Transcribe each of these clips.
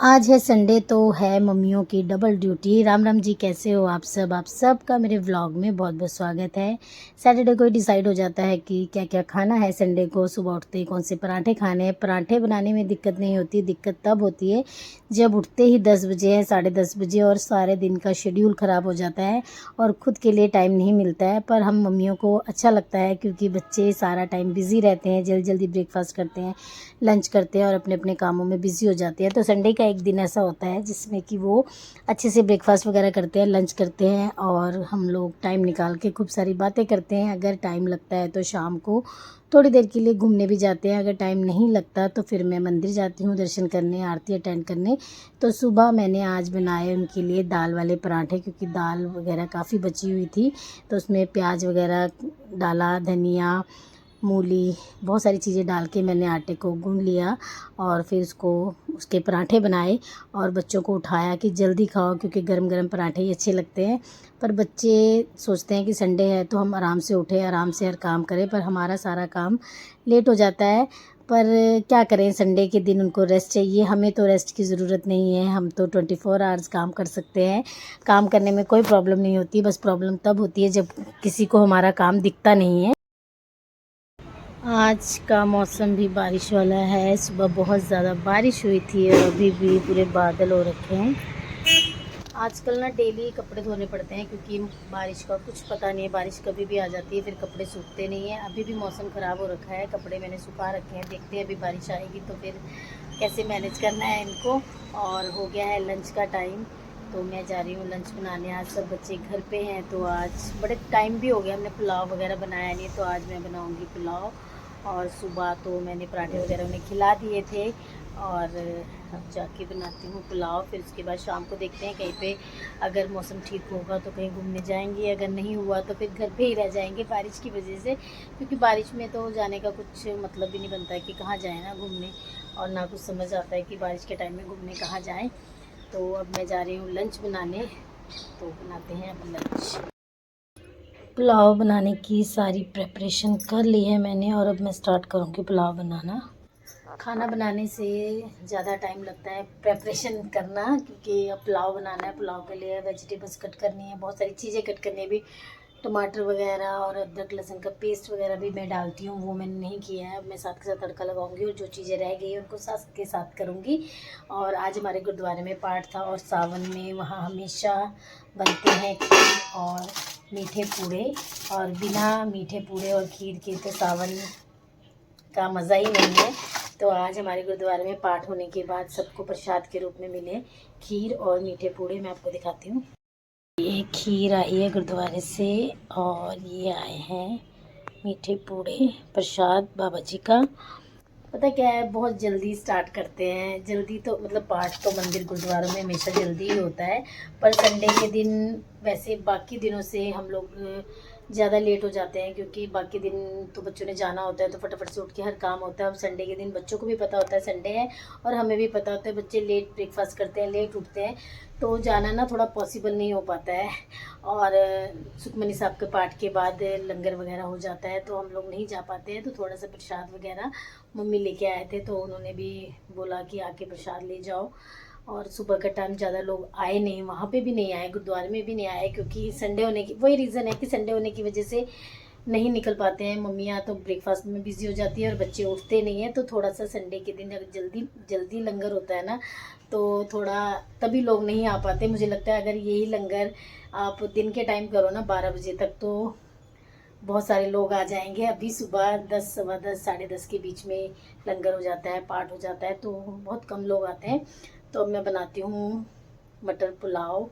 आज है संडे तो है मम्मियों की डबल ड्यूटी। राम राम जी, कैसे हो आप सब? आप सबका मेरे व्लॉग में बहुत बहुत स्वागत है। सैटरडे को ही डिसाइड हो जाता है कि क्या क्या खाना है संडे को। सुबह उठते ही कौन से पराठे खाने हैं। पराठे बनाने में दिक्कत नहीं होती, दिक्कत तब होती है जब उठते ही 10 बजे है, 10:30 बजे, और सारे दिन का शेड्यूल ख़राब हो जाता है और ख़ुद के लिए टाइम नहीं मिलता है। पर हम मम्मियों को अच्छा लगता है क्योंकि बच्चे सारा टाइम बिज़ी रहते हैं, जल्दी जल्दी ब्रेकफास्ट करते हैं, लंच करते हैं और अपने अपने कामों में बिज़ी हो जाते हैं। तो संडे का एक दिन ऐसा होता है जिसमें कि वो अच्छे से ब्रेकफास्ट वगैरह करते हैं, लंच करते हैं और हम लोग टाइम निकाल के खूब सारी बातें करते हैं। अगर टाइम लगता है तो शाम को थोड़ी देर के लिए घूमने भी जाते हैं। अगर टाइम नहीं लगता तो फिर मैं मंदिर जाती हूँ दर्शन करने, आरती अटेंड करने। तो सुबह मैंने आज बनाए उनके लिए दाल वाले पराठे, क्योंकि दाल वगैरह काफ़ी बची हुई थी तो उसमें प्याज वगैरह डाला, धनिया, मूली, बहुत सारी चीज़ें डाल के मैंने आटे को गूँध लिया और फिर उसके पराठे बनाए और बच्चों को उठाया कि जल्दी खाओ क्योंकि गरम गरम पराठे ही अच्छे लगते हैं। पर बच्चे सोचते हैं कि संडे है तो हम आराम से उठें, आराम से हर काम करें, पर हमारा सारा काम लेट हो जाता है। पर क्या करें, संडे के दिन उनको रेस्ट चाहिए। हमें तो रेस्ट की ज़रूरत नहीं है, हम तो 24 आवर्स काम कर सकते हैं। काम करने में कोई प्रॉब्लम नहीं होती, बस प्रॉब्लम तब होती है जब किसी को हमारा काम दिखता नहीं है। आज का मौसम भी बारिश वाला है। सुबह बहुत ज़्यादा बारिश हुई थी और अभी भी पूरे बादल हो रखे हैं। आजकल ना डेली कपड़े धोने पड़ते हैं क्योंकि बारिश का कुछ पता नहीं है, बारिश कभी भी आ जाती है, फिर कपड़े सूखते नहीं हैं। अभी भी मौसम ख़राब हो रखा है, कपड़े मैंने सुखा रखे हैं, देखते हैं अभी बारिश आएगी तो फिर कैसे मैनेज करना है इनको। और हो गया है लंच का टाइम, तो मैं जा रही हूँ लंच बनाने। आज सब बच्चे घर पे हैं तो आज बड़े टाइम भी हो गया, हमने पुलाव वगैरह बनाया नहीं, तो आज मैं बनाऊँगी पुलाव। और सुबह तो मैंने पराठे वगैरह उन्हें खिला दिए थे और अब जाके बनाती हूँ पुलाव। फिर उसके बाद शाम को देखते हैं कहीं पे, अगर मौसम ठीक होगा तो कहीं घूमने जाएंगे, अगर नहीं हुआ तो फिर घर पे ही रह जाएंगे बारिश की वजह से, क्योंकि बारिश में तो जाने का कुछ मतलब भी नहीं बनता है कि कहाँ जाए ना घूमने, और ना कुछ समझ आता है कि बारिश के टाइम में घूमने कहाँ जाएँ। तो अब मैं जा रही हूँ लंच बनाने, तो बनाते हैं अब लंच। पुलाव बनाने की सारी प्रिपरेशन कर ली है मैंने और अब मैं स्टार्ट करूँगी पुलाव बनाना। खाना बनाने से ज़्यादा टाइम लगता है प्रिपरेशन करना, क्योंकि अब पुलाव बनाना है, पुलाव के लिए वेजिटेबल्स कट करनी है, बहुत सारी चीज़ें कट करनी है भी, टमाटर वगैरह और अदरक लहसुन का पेस्ट वगैरह भी मैं डालती हूँ, वो मैंने नहीं किया है। अब मैं साथ के साथ तड़का लगाऊंगी और जो चीज़ें रह गई हैं उनको साथ के साथ करूँगी। और आज हमारे गुरुद्वारे में पाठ था और सावन में वहाँ हमेशा बनते हैं खीर और मीठे पूड़े, और बिना मीठे पूड़े और खीर के तो सावन का मज़ा ही नहीं है। तो आज हमारे गुरुद्वारे में पाठ होने के बाद सबको प्रसाद के रूप में मिले खीर और मीठे पूड़े। मैं आपको दिखाती हूँ। ये खीर आई है गुरुद्वारे से और ये आए हैं मीठे पूड़े, प्रसाद बाबा जी का। पता क्या है, बहुत जल्दी स्टार्ट करते हैं, जल्दी तो मतलब पाठ तो मंदिर गुरुद्वारों में हमेशा जल्दी ही होता है, पर संडे के दिन वैसे बाकी दिनों से हम लोग ज़्यादा लेट हो जाते हैं, क्योंकि बाकी दिन तो बच्चों ने जाना होता है तो फटाफट से उठ के हर काम होता है। अब संडे के दिन बच्चों को भी पता होता है संडे है और हमें भी पता होता है, बच्चे लेट ब्रेकफास्ट करते हैं, लेट उठते हैं, तो जाना ना थोड़ा पॉसिबल नहीं हो पाता है। और सुखमनी साहब के पाठ के बाद लंगर वगैरह हो जाता है तो हम लोग नहीं जा पाते हैं। तो थोड़ा सा प्रसाद वगैरह मम्मी लेके आए थे तो उन्होंने भी बोला कि आके प्रसाद ले जाओ। और सुबह का टाइम ज़्यादा लोग आए नहीं, वहाँ पे भी नहीं आए, गुरुद्वारे में भी नहीं आए, क्योंकि संडे होने की वही रीज़न है कि संडे होने की वजह से नहीं निकल पाते हैं। मम्मियाँ तो ब्रेकफास्ट में बिज़ी हो जाती है और बच्चे उठते नहीं हैं, तो थोड़ा सा संडे के दिन अगर जल्दी जल्दी लंगर होता है ना तो थोड़ा तभी लोग नहीं आ पाते। मुझे लगता है अगर यही लंगर आप दिन के टाइम करो ना 12 बजे तक, तो बहुत सारे लोग आ जाएंगे। अभी सुबह 10, सवा 10, 10:30 के बीच में लंगर हो जाता है, पाठ हो जाता है, तो बहुत कम लोग आते हैं। तो अब मैं बनाती हूँ मटर पुलाव।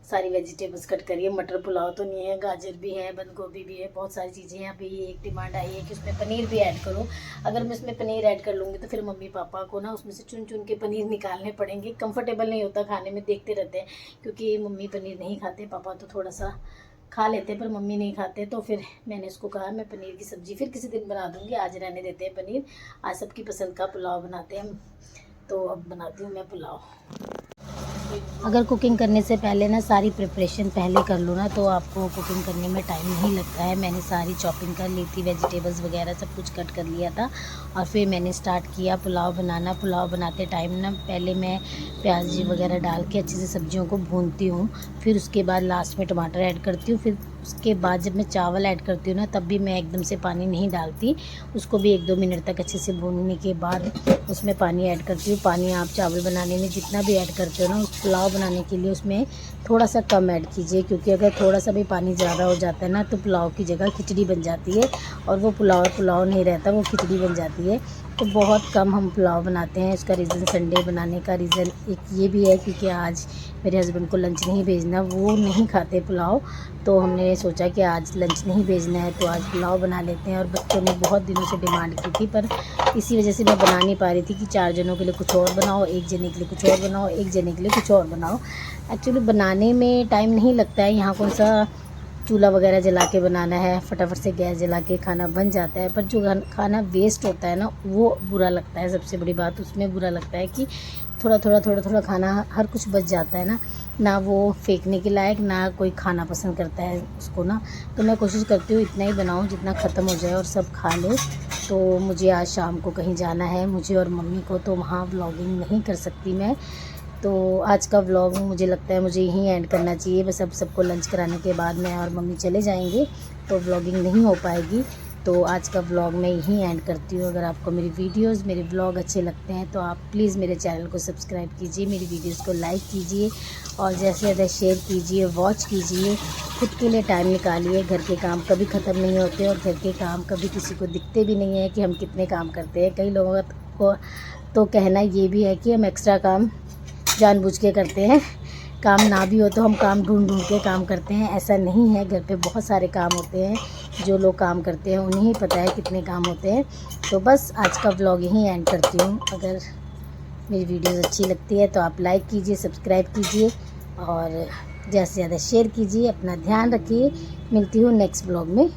सारी वेजिटेबल्स कट करिए, मटर पुलाव तो नहीं है, गाजर भी है, बंद गोभी भी है, बहुत सारी चीज़ें हैं। अभी एक डिमांड आई है कि उसमें पनीर भी ऐड करो। अगर मैं उसमें पनीर ऐड कर लूँगी तो फिर मम्मी पापा को ना उसमें से चुन चुन के पनीर निकालने पड़ेंगे, कंफर्टेबल नहीं होता खाने में, देखते रहते हैं, क्योंकि मम्मी पनीर नहीं खाते, पापा तो थोड़ा सा खा लेते पर मम्मी नहीं खाते। तो फिर मैंने उसको कहा मैं पनीर की सब्ज़ी फिर किसी दिन बना दूँगी, आज रहने देते हैं पनीर, आज सबकी पसंद का पुलाव बनाते हैं हम। तो अब बनाती हूँ मैं पुलाव। अगर कुकिंग करने से पहले ना सारी प्रिपरेशन पहले कर लो ना तो आपको कुकिंग करने में टाइम नहीं लगता है। मैंने सारी चॉपिंग कर ली थी, वेजिटेबल्स वगैरह सब कुछ कट कर लिया था और फिर मैंने स्टार्ट किया पुलाव बनाना। पुलाव बनाते टाइम ना पहले मैं प्याज वगैरह डाल के अच्छे से सब्जियों को भूनती हूँ, फिर उसके बाद लास्ट में टमाटर ऐड करती हूँ। फिर उसके बाद जब मैं चावल ऐड करती हूँ ना तब भी मैं एकदम से पानी नहीं डालती, उसको भी 1-2 मिनट तक अच्छे से भूनने के बाद उसमें पानी ऐड करती हूँ। पानी आप चावल बनाने में जितना भी ऐड करते हो ना, उस पुलाव बनाने के लिए उसमें थोड़ा सा कम ऐड कीजिए, क्योंकि अगर थोड़ा सा भी पानी ज़्यादा हो जाता है ना तो पुलाव की जगह खिचड़ी बन जाती है और वो पुलाव नहीं रहता, वो खिचड़ी बन जाती है। तो बहुत कम हम पुलाव बनाते हैं। इसका रीज़न, संडे बनाने का रीज़न एक ये भी है क्योंकि आज मेरे हस्बैंड को लंच नहीं भेजना, वो नहीं खाते पुलाव, तो हमने सोचा कि आज लंच नहीं भेजना है तो आज पुलाव बना लेते हैं। और बच्चों ने बहुत दिनों से डिमांड की थी, पर इसी वजह से मैं बना नहीं पा रही थी कि 4 जनों के लिए कुछ और बनाओ, 1 जने के लिए कुछ और बनाओ, 1 जने के लिए कुछ और बनाओ। एक्चुअली बनाने में टाइम नहीं लगता है, यहाँ कौन सा चूल्हा वगैरह जला के बनाना है, फटाफट से गैस जला के खाना बन जाता है। पर जो खाना वेस्ट होता है ना वो बुरा लगता है। सबसे बड़ी बात उसमें बुरा लगता है कि थोड़ा थोड़ा खाना हर कुछ बच जाता है ना वो फेंकने के लायक, ना कोई खाना पसंद करता है उसको ना। तो मैं कोशिश करती हूँ इतना ही बनाऊँ जितना ख़त्म हो जाए और सब खा ले। तो मुझे आज शाम को कहीं जाना है, मुझे और मम्मी को, तो वहाँ व्लॉगिंग नहीं कर सकती मैं। तो आज का व्लॉग मुझे लगता है मुझे यहीं एंड करना चाहिए। बस अब सबको लंच कराने के बाद मैं और मम्मी चले जाएंगे तो व्लॉगिंग नहीं हो पाएगी। तो आज का व्लॉग मैं यहीं एंड करती हूँ। अगर आपको मेरी वीडियोस, मेरे व्लॉग अच्छे लगते हैं तो आप प्लीज़ मेरे चैनल को सब्सक्राइब कीजिए, मेरी वीडियोस को लाइक कीजिए और ज़्यादा से ज़्यादा शेयर कीजिए, वॉच कीजिए। खुद के लिए टाइम निकालिए। घर के काम कभी ख़त्म नहीं होते और घर के काम कभी किसी को दिखते भी नहीं है कि हम कितने काम करते हैं। कई लोगों को तो कहना ये भी है कि हम एक्स्ट्रा काम जानबूझ के करते हैं, काम ना भी हो तो हम काम ढूंढ के काम करते हैं। ऐसा नहीं है, घर पे बहुत सारे काम होते हैं, जो लोग काम करते हैं उन्हें ही पता है कितने काम होते हैं। तो बस आज का व्लॉग यहीं एंड करती हूँ। अगर मेरी वीडियोस अच्छी लगती है तो आप लाइक कीजिए, सब्सक्राइब कीजिए और ज़्यादा से ज़्यादा शेयर कीजिए। अपना ध्यान रखिए। मिलती हूँ नेक्स्ट व्लॉग में।